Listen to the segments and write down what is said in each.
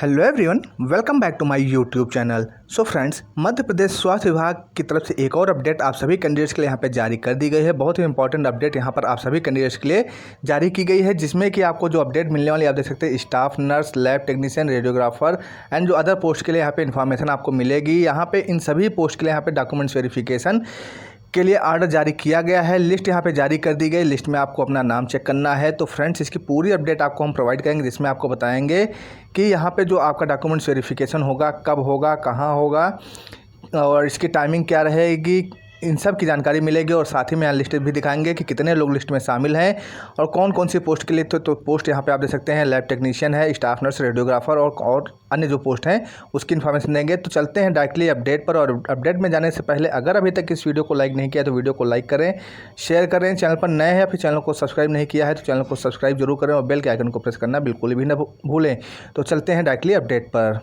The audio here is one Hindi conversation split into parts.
Hello everyone, welcome back to my YouTube channel. So friends, Madhya Pradesh स्वास्थ्य विभाग की तरफ से एक और अपडेट आप सभी कैंडिडेट्स के लिए यहाँ पे जारी कर दी गई है। बहुत ही इंपॉर्टेंट अपडेट यहाँ पर आप सभी कैंडिडेट्स के लिए जारी की गई है, जिसमें कि आपको जो अपडेट मिलने वाली आप देख सकते हैं staff nurse, lab technician, radiographer and जो अदर पोस्ट के लिए यहाँ पे इन्फॉर्मेशन आपको मिलेगी। यहाँ पे इन सभी पोस्ट के लिए यहाँ पे डॉक्यूमेंट्स वेरिफिकेशन के लिए ऑर्डर जारी किया गया है। लिस्ट यहाँ पे जारी कर दी गई। लिस्ट में आपको अपना नाम चेक करना है। तो फ्रेंड्स, इसकी पूरी अपडेट आपको हम प्रोवाइड करेंगे, जिसमें आपको बताएंगे कि यहाँ पे जो आपका डॉक्यूमेंट्स वेरिफिकेशन होगा, कब होगा, कहाँ होगा और इसकी टाइमिंग क्या रहेगी, इन सब की जानकारी मिलेगी। और साथ ही में यहाँ लिस्ट भी दिखाएंगे कि कितने लोग लिस्ट में शामिल हैं और कौन कौन सी पोस्ट के लिए। तो पोस्ट यहाँ पे आप देख सकते हैं, लैब टेक्नीशियन है, स्टाफ नर्स, रेडियोग्राफर और अन्य जो पोस्ट हैं उसकी इन्फॉर्मेशन देंगे। तो चलते हैं डायरेक्टली अपडेट पर। और अपडेट में जाने से पहले अगर अभी तक इस वीडियो को लाइक नहीं किया तो वीडियो को लाइक करें, शेयर करें। चैनल पर नए हैं या फिर चैनल को सब्सक्राइब नहीं किया है तो चैनल को सब्सक्राइब जरूर करें और बेल के आइकन को प्रेस करना बिल्कुल भी ना भूलें। तो चलते हैं डायरेक्टली अपडेट पर।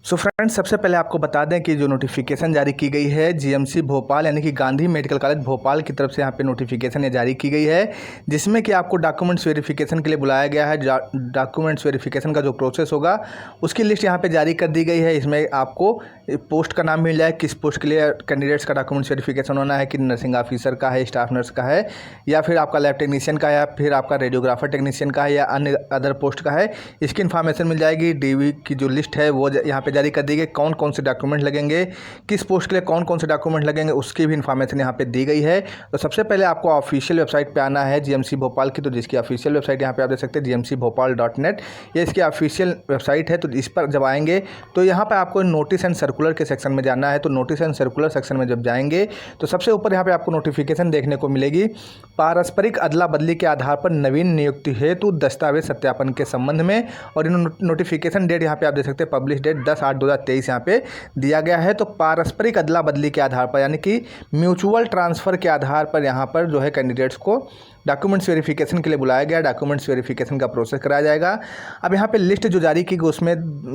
सो फ्रेंड्स, सबसे पहले आपको बता दें कि जो नोटिफिकेशन जारी की गई है जीएमसी भोपाल यानी कि गांधी मेडिकल कॉलेज भोपाल की तरफ से यहाँ पे नोटिफिकेशन ये जारी की गई है, जिसमें कि आपको डॉक्यूमेंट्स वेरिफिकेशन के लिए बुलाया गया है। डॉक्यूमेंट्स वेरिफिकेशन का जो प्रोसेस होगा उसकी लिस्ट यहाँ पे जारी कर दी गई है। इसमें आपको पोस्ट का नाम मिल जाए, किस पोस्ट के लिए कैंडिडेट्स का डॉक्यूमेंट्स वेरिफिकेशन होना है, कि नर्सिंग ऑफिसर का है, स्टाफ नर्स का है, या फिर आपका लैब टेक्नीशियन का है, या फिर आपका रेडियोग्राफर टेक्नीशियन का है, या अन्य अदर पोस्ट का है। इसकी इन्फॉर्मेशन मिल जाएगी। डीवी की जो लिस्ट है वो यहाँ पे जारी कर दी गई। कौन कौन से डॉक्यूमेंट लगेंगे, किस पोस्ट के लिए कौन कौन से डॉक्यूमेंट लगेंगे, उसकी भी इन्फॉर्मेशन यहाँ पे दी गई है। तो सबसे पहले आपको ऑफिशियल वेबसाइट पे आना है जीएमसी भोपाल की। तो जिसकी ऑफिशियल वेबसाइट यहाँ पे आप देख सकते हैं gmcbhopal.net, ये इसकी ऑफिशियल वेबसाइट है। तो इस पर जब आएंगे तो यहाँ पर आपको नोटिस एंड सर्कुलर के सेक्शन में जाना है। तो नोटिस एंड सर्कुलर सेक्शन में जब जाएंगे तो सबसे ऊपर यहाँ पे आपको नोटिफिकेशन देखने को मिलेगी, पारस्परिक अदला बदली के आधार पर नवीन नियुक्ति हेतु दस्तावेज सत्यापन के संबंध में। और इन नोटिफिकेशन डेट यहाँ पे आप देख सकते हैं, पब्लिश डेट 10/8/2023 यहाँ पे दिया गया है। तो पारस्परिक अदला बदली के आधार पर यानी कि म्यूचुअल ट्रांसफ़र के आधार पर यहाँ पर जो है कैंडिडेट्स को डॉक्यूमेंट्स वेरिफिकेशन के लिए बुलाया गया। डॉक्यूमेंट्स वेरिफिकेशन का प्रोसेस कराया जाएगा। अब यहाँ पे लिस्ट जो जारी की गई उसमें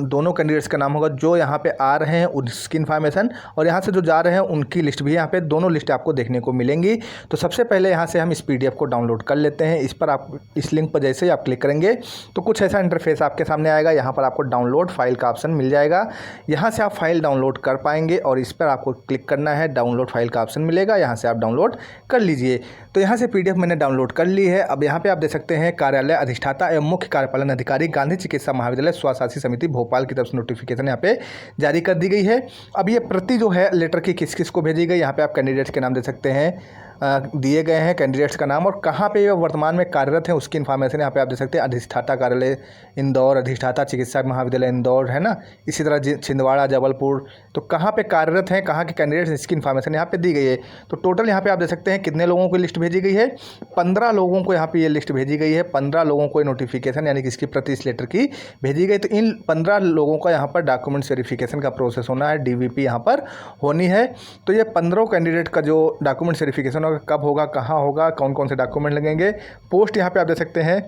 दोनों कैंडिडेट्स का नाम होगा, जो यहाँ पे आ रहे हैं उसकी इन्फॉर्मेशन और यहाँ से जो जा रहे हैं उनकी लिस्ट भी यहाँ पे दोनों लिस्ट आपको देखने को मिलेंगी। तो सबसे पहले यहाँ से हम इस PDF को डाउनलोड कर लेते हैं। इस पर आप इस लिंक पर जैसे ही आप क्लिक करेंगे तो कुछ ऐसा इंटरफेस आपके सामने आएगा। यहाँ पर आपको डाउनलोड फाइल का ऑप्शन मिल जाएगा। यहाँ से आप फाइल डाउनलोड कर पाएंगे और इस पर आपको क्लिक करना है, डाउनलोड फाइल का ऑप्शन मिलेगा, यहाँ से आप डाउनलोड कर लीजिए। तो यहाँ से PDF मैंने डाउनलोड कर ली है। अब यहाँ पे आप देख सकते हैं, कार्यालय अधिष्ठाता एवं मुख्य कार्यपालन अधिकारी गांधी चिकित्सा महाविद्यालय स्वशासी समिति भोपाल की तरफ से नोटिफिकेशन यहाँ पे जारी कर दी गई है। अब ये प्रति जो है लेटर की किस किस को भेजी गई, यहाँ पे आप कैंडिडेट्स के नाम दे सकते हैं, दिए गए हैं कैंडिडेट्स का नाम और कहाँ पे वर्तमान में कार्यरत हैं उसकी इन्फॉर्मेशन यहाँ पे आप देख सकते हैं। अधिष्ठाता कार्यालय इंदौर, अधिष्ठाता चिकित्सा महाविद्यालय इंदौर, है ना। इसी तरह छिंदवाड़ा, जबलपुर, तो कहाँ पे कार्यरत हैं, कहाँ के कैंडिडेट्स, इसकी इन्फॉर्मेशन यहाँ पे दी गई है। तो टोटल यहाँ पे आप देख सकते हैं कितने लोगों को लिस्ट भेजी गई है, 15 लोगों को यहाँ पे ये लिस्ट भेजी गई है। 15 लोगों को नोटिफिकेशन यानी कि इसकी प्रति इस लेटर की भेजी गई। तो इन 15 लोगों का यहाँ पर डॉक्यूमेंट्स वेरिफिकेशन का प्रोसेस होना है, DVP यहाँ पर होनी है। तो ये 15 कैंडिडेट का जो डॉक्यूमेंट्स वेरिफिकेशन कब होगा, कहाँ होगा, कौन कौन से डॉक्यूमेंट लगेंगे। पोस्ट यहाँ पे आप देख सकते हैं,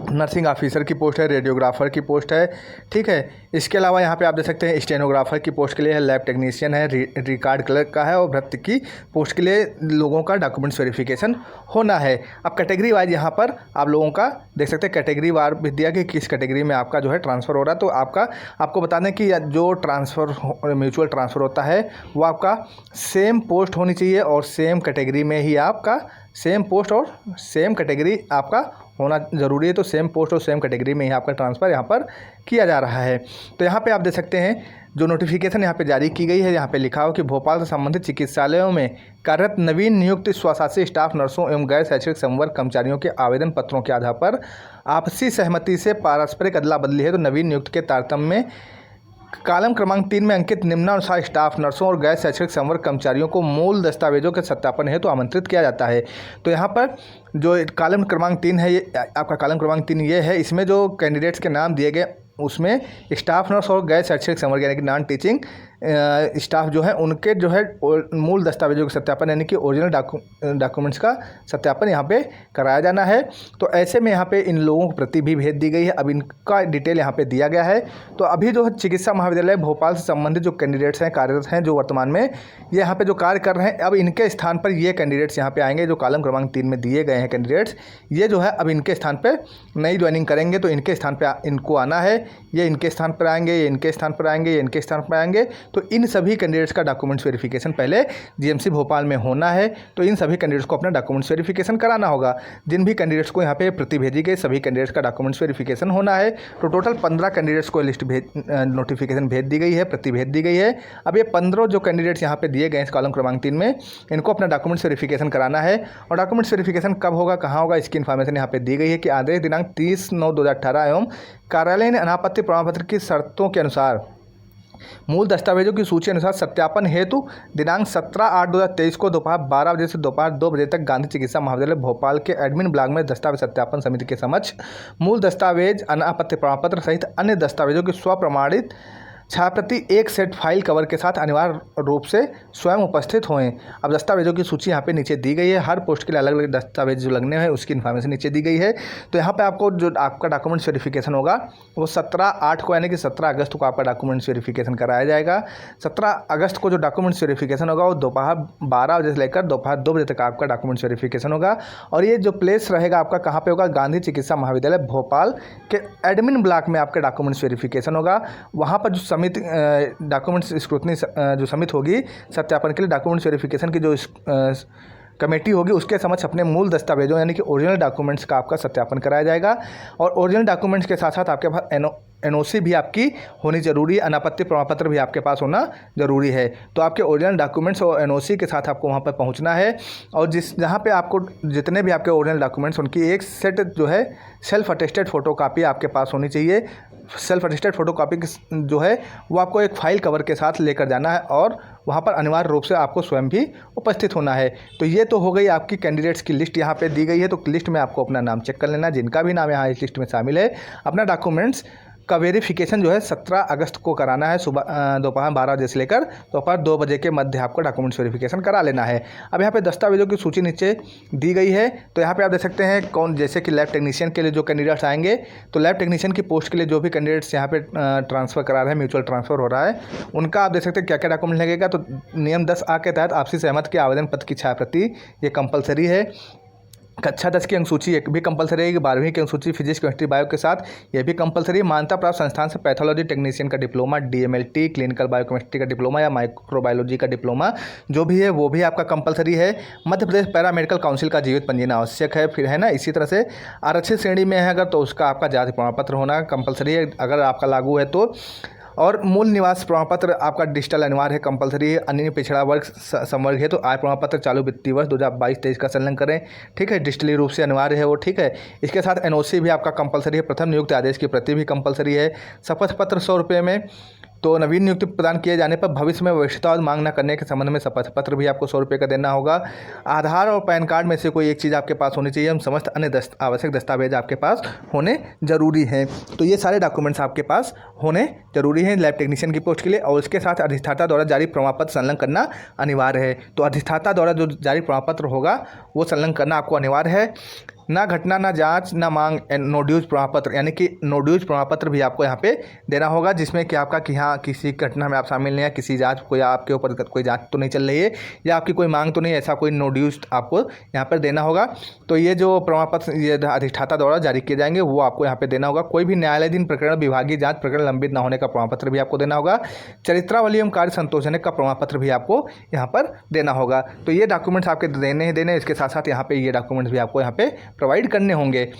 नर्सिंग ऑफिसर की पोस्ट है, रेडियोग्राफर की पोस्ट है, ठीक है। इसके अलावा यहाँ पे आप देख सकते हैं स्टेनोग्राफर की पोस्ट के लिए है, लैब टेक्नीशियन है, रिकॉर्ड क्लर्क का है और भर्ती की पोस्ट के लिए लोगों का डॉक्यूमेंट्स वेरिफिकेशन होना है। अब कैटेगरी वाइज यहाँ पर आप लोगों का देख सकते हैं, कैटेगरी वार भी दिया कि किस कैटेगरी में आपका जो है ट्रांसफ़र हो रहा है। तो आपको बता दें कि जो ट्रांसफ़र म्यूचुअल ट्रांसफ़र होता है वो आपका सेम पोस्ट होनी चाहिए और सेम कैटेगरी में ही आपका सेम पोस्ट और सेम कैटेगरी आपका होना ज़रूरी है। तो सेम पोस्ट और सेम कैटेगरी में ही आपका ट्रांसफ़र यहाँ पर किया जा रहा है। तो यहाँ पे आप देख सकते हैं जो नोटिफिकेशन यहाँ पे जारी की गई है, यहाँ पे लिखा हो कि भोपाल से संबंधित चिकित्सालयों में कार्यरत नवीन नियुक्त स्वशासी स्टाफ नर्सों एवं गैर शैक्षणिक संवर्ग कर्मचारियों के आवेदन पत्रों के आधार पर आपसी सहमति से पारस्परिक अदला बदली है। तो नवीन नियुक्त के तारतम्य में कॉलम क्रमांक 3 में अंकित निम्नानुसार स्टाफ नर्सों और गैर शैक्षणिक संवर्ग कर्मचारियों को मूल दस्तावेजों के सत्यापन हेतु आमंत्रित किया जाता है। तो यहाँ पर जो कॉलम क्रमांक 3 है, ये आपका कॉलम क्रमांक 3 ये है। इसमें जो कैंडिडेट्स के नाम दिए गए उसमें स्टाफ नर्स और गैर शैक्षणिक संवर्ग यानी कि नॉन टीचिंग स्टाफ जो है उनके जो है मूल दस्तावेजों का सत्यापन यानी कि ओरिजिनल डॉक्यूमेंट्स का सत्यापन यहाँ पे कराया जाना है। तो ऐसे में यहाँ पे इन लोगों को प्रति भी भेज दी गई है। अब इनका डिटेल यहाँ पे दिया गया है। तो अभी जो चिकित्सा महाविद्यालय भोपाल से संबंधित जो कैंडिडेट्स हैं, कार्यरत हैं, जो वर्तमान में ये यहाँ पे जो कार्य कर रहे हैं, अब इनके स्थान पर ये कैंडिडेट्स यहाँ पे आएंगे जो कॉलम क्रमांक 3 में दिए गए हैं कैंडिडेट्स, ये जो है अब इनके स्थान पर नई ज्वाइनिंग करेंगे। तो इनके स्थान पर इनको आना है, ये इनके स्थान पर आएंगे, ये इनके स्थान पर आएंगे, ये इनके स्थान पर आएंगे। तो इन सभी कैंडिडेट्स का डॉक्यूमेंट्स वेरिफिकेशन पहले जीएमसी भोपाल में होना है। तो इन सभी कैंडिडेट्स को अपना डॉक्यूमेंट्स वेरिफिकेशन कराना होगा। जिन भी कैंडिडेट्स को यहाँ पे प्रति भेजी गई सभी कैंडिडेट्स का डॉक्यूमेंट्स वेरिफिकेशन होना है। तो टोटल 15 कैंडिडेट्स को लिस्ट नोटिफिकेशन भेज दी गई है, प्रति भेज दी गई है। अब ये 15 जो कैंडिडेट्स यहाँ पे दिए गए हैं कॉलम क्रमांक 3 में, इनको अपना डॉक्यूमेंट्स वेरिफिकेशन कराना है। और डॉक्यूमेंट्स वेरिफिकेशन कब होगा, कहाँ होगा, इसकी इन्फॉर्मेशन यहाँ पे दी गई है कि आदेश दिनांक 30/9/2018 एवं कार्यालय ने अनापत्ति प्रमाण पत्र की शर्तों के अनुसार मूल दस्तावेजों की सूची अनुसार सत्यापन हेतु दिनांक 17/8/2023 को दोपहर 12 बजे से दोपहर 2 बजे तक गांधी चिकित्सा महाविद्यालय भोपाल के एडमिन ब्लॉक में दस्तावेज सत्यापन समिति के समक्ष मूल दस्तावेज, अनापत्ति प्रमाण पत्र सहित अन्य दस्तावेजों की स्वप्रमाणित छायाप्रति एक सेट फाइल कवर के साथ अनिवार्य रूप से स्वयं उपस्थित होएं। अब दस्तावेजों की सूची यहाँ पे नीचे दी गई है। हर पोस्ट के लिए अलग अलग दस्तावेज जो लगने हैं उसकी इन्फॉर्मेशन नीचे दी गई है। तो यहाँ पे आपको जो आपका डॉक्यूमेंट्स वेरिफिकेशन होगा वो 17/8 को यानी कि 17 अगस्त को आपका डॉक्यूमेंट्स वेरिफिकेशन कराया जाएगा। 17 अगस्त को जो डॉक्यूमेंट्स वेरिफिकेशन होगा वो दोपहर 12 बजे से लेकर दोपहर 2 बजे तक आपका डॉक्यूमेंट्स वेरिफिकेशन होगा। और ये जो प्लेस रहेगा आपका कहाँ पे होगा, गांधी चिकित्सा महाविद्यालय भोपाल के एडमिन ब्लॉक में आपके डॉक्यूमेंट्स वेरिफिकेशन होगा। वहाँ पर जो समिति डॉक्यूमेंट्स स्क्रूटनी जो समिति होगी सत्यापन के लिए डॉक्यूमेंट्स वेरिफिकेशन की जो कमेटी होगी उसके समक्ष अपने मूल दस्तावेजों यानी कि ओरिजिनल डॉक्यूमेंट्स का आपका सत्यापन कराया जाएगा। और ओरिजिनल डॉक्यूमेंट्स के साथ साथ आपके पास एनओसी भी आपकी होनी जरूरी है, अनापत्ति प्रमाण पत्र भी आपके पास होना जरूरी है। तो आपके ओरिजिनल डॉक्यूमेंट्स और एनओसी के साथ आपको वहाँ पर पहुँचना है। और जहाँ पे आपको जितने भी आपके ओरिजिनल डॉक्यूमेंट्स उनकी एक सेट जो है सेल्फ अटेस्टेड फ़ोटो कापी आपके पास होनी चाहिए। सेल्फ अटेस्टेड फ़ोटो कापी जो है वो आपको एक फ़ाइल कवर के साथ लेकर जाना है और वहाँ पर अनिवार्य रूप से आपको स्वयं भी उपस्थित होना है। तो ये तो हो गई आपकी कैंडिडेट्स की लिस्ट यहाँ पे दी गई है। तो लिस्ट में आपको अपना नाम चेक कर लेना, जिनका भी नाम यहाँ इस लिस्ट में शामिल है अपना डॉक्यूमेंट्स का वेरिफिकेशन जो है 17 अगस्त को कराना है। सुबह दोपहर 12 बजे से लेकर दोपहर 2 बजे के मध्य आपको डॉक्यूमेंट्स वेरिफिकेशन करा लेना है। अब यहाँ पे दस्तावेजों की सूची नीचे दी गई है। तो यहाँ पे आप देख सकते हैं कौन, जैसे कि लैब टेक्नीशियन के लिए जो कैंडिडेट्स आएंगे, तो लैब टेक्नीशियन की पोस्ट के लिए जो भी कैंडिडेट्स यहाँ पे ट्रांसफ़र करा रहे हैं, म्यूचुअल ट्रांसफ़र हो रहा है, उनका आप देख सकते हैं क्या क्या डॉक्यूमेंट लगेगा। तो नियम 10A के तहत आपसी सहमत के आवेदन पत्र की छायाप्रति ये कंपलसरी है। कक्षा 10 की अंकसूची एक भी कंपलसरी है। 12वीं की अंकसूची फिजिक्स, केमिस्ट्री, बायो के साथ ये भी कंपलसरी है। मान्यता प्राप्त संस्थान से पैथोलॉजी टेक्नीशियन का डिप्लोमा, DMLT, क्लिनिकल बायोकेमिस्ट्री का डिप्लोमा या माइक्रोबायोलॉजी का डिप्लोमा जो भी है वो भी आपका कंपलसरी है। Madhya Pradesh para medical council का जीवित पंजीयन आवश्यक है। फिर है ना, इसी तरह से आरक्षित श्रेणी में है अगर तो उसका आपका जाति प्रमाण पत्र होना कंपलसरी है अगर आपका लागू है तो। और मूल निवास प्रमाण पत्र आपका डिजिटल अनिवार्य है, कंपलसरी है। अन्य पिछड़ा वर्ग संवर्ग है तो आय प्रमाण पत्र चालू वित्तीय वर्ष 2022-23 का संलग्न करें, ठीक है, डिजिटली रूप से अनिवार्य है वो, ठीक है। इसके साथ एनओसी भी आपका कंपलसरी है। प्रथम नियुक्त आदेश की प्रति भी कंपलसरी है। शपथ पत्र 100 रुपये में। तो नवीन नियुक्ति प्रदान किए जाने पर भविष्य में वरिष्ठता मांग न करने के संबंध में शपथ पत्र भी आपको 100 रुपये का देना होगा। आधार और पैन कार्ड में से कोई एक चीज़ आपके पास होनी चाहिए। हम समस्त अन्य आवश्यक दस्तावेज आपके पास होने जरूरी हैं। तो ये सारे डॉक्यूमेंट्स आपके पास होने जरूरी हैं लैब टेक्नीशियन की पोस्ट के लिए। और उसके साथ अधिष्ठाता द्वारा जारी प्रमाण पत्र संलग्न करना अनिवार्य है। तो अधिष्ठाता द्वारा जो जारी प्रमाण पत्र होगा वो संलग्न करना आपको अनिवार्य है। ना घटना, ना जांच, ना मांग, नो ड्यूज प्रमाण पत्र यानी कि नो ड्यूज प्रमाण पत्र भी आपको यहाँ पे देना होगा, जिसमें कि आपका कि हाँ किसी घटना में आप शामिल नहीं है, किसी जांच कोई आपके ऊपर कोई जांच तो नहीं चल रही है या आपकी कोई मांग तो नहीं, ऐसा कोई नो ड्यूज आपको यहाँ पर देना होगा। तो ये जो प्रमाण पत्र ये अधिष्ठाता द्वारा जारी किए जाएंगे वो आपको यहाँ पर देना होगा। कोई भी न्यायालयीन प्रकरण, विभागीय जाँच प्रकरण लंबित न होने का प्रमाण पत्र भी आपको देना होगा। चरित्रावली एवं कार्य संतोषजनक का प्रमाण पत्र भी आपको यहाँ पर देना होगा। तो ये डॉक्यूमेंट्स आपके देने ही देने, इसके साथ साथ यहाँ पे ये डॉक्यूमेंट्स भी आपको यहाँ पे प्रोवाइड करने होंगे।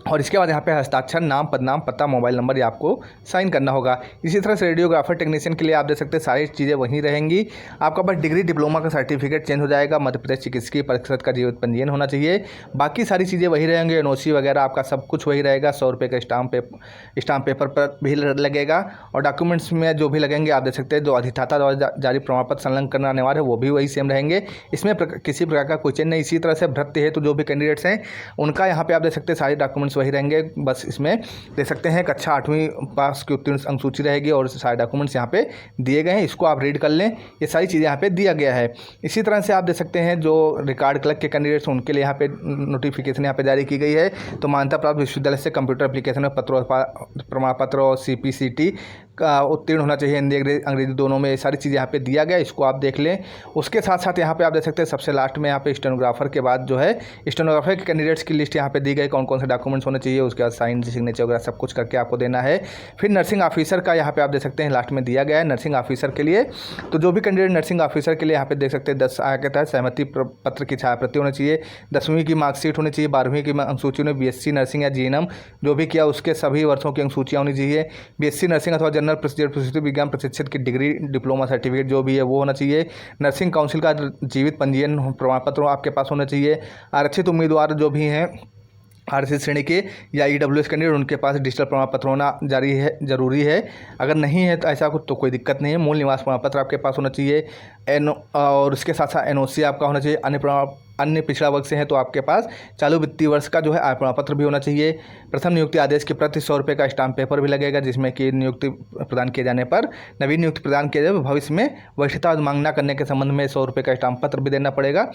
और इसके बाद यहाँ पे हस्ताक्षर, नाम, पदनाम, पता, मोबाइल नंबर ये आपको साइन करना होगा। इसी तरह से रेडियोग्राफर टेक्नीशियन के लिए आप देख सकते हैं सारी चीज़ें वहीं रहेंगी। आपका बस डिग्री, डिप्लोमा का सर्टिफिकेट चेंज हो जाएगा। मध्य प्रदेश चिकित्सकीय परिषद का जीवित पंजीयन होना चाहिए। बाकी सारी चीज़ें वही रहेंगे। एनओसी वगैरह आपका सब कुछ वही रहेगा। 100 रुपये का स्टाम्प पेपर पर भी लगेगा। और डॉक्यूमेंट्स में जो भी लगेंगे आप देख सकते हैं जो अधिष्ठाता द्वारा जारी प्रमाण पत्र संलग्न करना अनिवार्य है वो भी वही सेम रहेंगे। इसमें किसी प्रकार का कोई चेंज नहीं। इसी तरह से भर्ती हेतु जो भी कैंडिडेट्स हैं उनका यहाँ पे आप देख सकते हैं सारे डॉक्यूमेंट्स डॉक्यूमेंट्स वही रहेंगे, बस इसमें देख सकते हैं कक्षा 8वीं पास की उत्तीर्ण अंक सूची रहेगी और सारे डॉक्यूमेंट्स यहाँ पे दिए गए हैं, इसको आप रीड कर लें। ये सारी चीज़ें यहाँ पे दिया गया है। इसी तरह से आप देख सकते हैं जो रिकॉर्ड क्लर्क के कैंडिडेट्स उनके लिए यहाँ पे नोटिफिकेशन यहाँ पे जारी की गई है। तो मान्यता प्राप्त विश्वविद्यालय से कंप्यूटर एप्लीकेशन में प्रमाण पत्र और CPCT का उत्तीर्ण होना चाहिए, हिंदी अंग्रेजी दोनों में, ये सारी चीज़ें यहाँ पे दिया गया, इसको आप देख लें। उसके साथ साथ यहाँ पे आप देख सकते हैं सबसे लास्ट में यहाँ पे स्टेनोग्राफर के बाद जो है स्टेनोग्राफर के कैंडिडेट्स की लिस्ट यहाँ पे दी गई, कौन कौन से डॉक्यूमेंट्स होने चाहिए, उसके बाद साइन सिग्नेचर वगैरह सब कुछ करके आपको देना है। फिर नर्सिंग ऑफिसर का यहाँ पे आप देख सकते हैं लास्ट में दिया गया है नर्सिंग ऑफिसर के लिए। तो जो भी कैंडिडेट नर्सिंग ऑफिसर के लिए यहाँ पे देख सकते हैं 10 आया के तहत सहमति पत्र की छायाप्रति होनी चाहिए, 10वीं की मार्कशीट होनी चाहिए, 12वीं की अंकसूची में BSc नर्सिंग या GNM जो भी किया उसके सभी वर्षों की अंकसूचियाँ होनी चाहिए, BSc नर्सिंग अथवा जनरल प्रसूति विज्ञान प्रशिक्षित की डिग्री डिप्लोमा सर्टिफिकेट जो भी है वो होना चाहिए, नर्सिंग काउंसिल का जीवित पंजीयन प्रमाण पत्र आपके पास होना चाहिए, आरक्षित उम्मीदवार जो भी हैं RC श्रेणी के या EWS कैंडिडेट उनके पास डिजिटल प्रमाण पत्र होना जरूरी है। अगर नहीं है तो ऐसा कुछ तो कोई दिक्कत नहीं है, मूल निवास प्रमाण पत्र आपके पास होना चाहिए और उसके साथ साथ NOC आपका होना चाहिए। अन्य पिछड़ा वर्ग से है तो आपके पास चालू वित्तीय वर्ष का जो है आय प्रमाण पत्र भी होना चाहिए। प्रथम नियुक्ति आदेश के प्रति 100 रुपये का स्टाम्प पेपर भी लगेगा, जिसमें कि नियुक्ति प्रदान किए जाने पर नवीन नियुक्ति प्रदान किए जाए भविष्य में वरिष्ठता मांग न करने के संबंध में 100 रुपये का स्टाम्प पत्र भी देना पड़ेगा,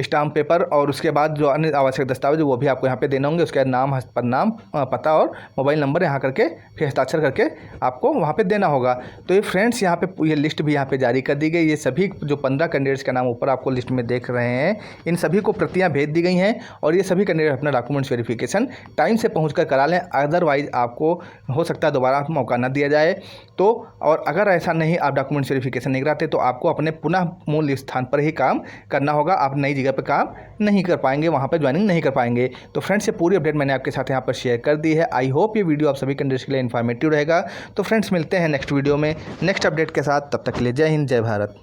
स्टाम्प पेपर। और उसके बाद जो अन्य आवश्यक दस्तावेज वो भी आपको यहाँ पे देने होंगे। उसके बाद नाम, नाम, पता और मोबाइल नंबर यहाँ करके फिर हस्ताक्षर करके आपको वहाँ पे देना होगा। तो ये फ्रेंड्स यहाँ पे ये लिस्ट भी यहाँ पे जारी कर दी गई। ये सभी जो 15 कैंडिडेट्स का नाम ऊपर आपको लिस्ट में देख रहे हैं, इन सभी को प्रतियाँ भेज दी गई हैं और ये सभी कैंडिडेट अपना डॉक्यूमेंट्स वेरिफिकेशन टाइम से पहुँच कर करा लें, अदरवाइज आपको हो सकता है दोबारा मौका न दिया जाए। तो और अगर ऐसा नहीं आप डॉक्यूमेंट्स वेरिफिकेशन नहीं कराते तो आपको अपने पुनः मूल स्थान पर ही काम करना होगा, आप नई जगह पर काम नहीं कर पाएंगे, वहाँ पर ज्वाइनिंग नहीं कर पाएंगे। तो फ्रेंड्स ये पूरी अपडेट मैंने आपके साथ यहाँ पर शेयर कर दी है। आई होप ये वीडियो आप सभी कैंडिडेट्स के लिए इन्फॉर्मेटिव रहेगा। तो फ्रेंड्स मिलते हैं नेक्स्ट वीडियो में नेक्स्ट अपडेट के साथ, तब तक के लिए जय हिंद, जय भारत।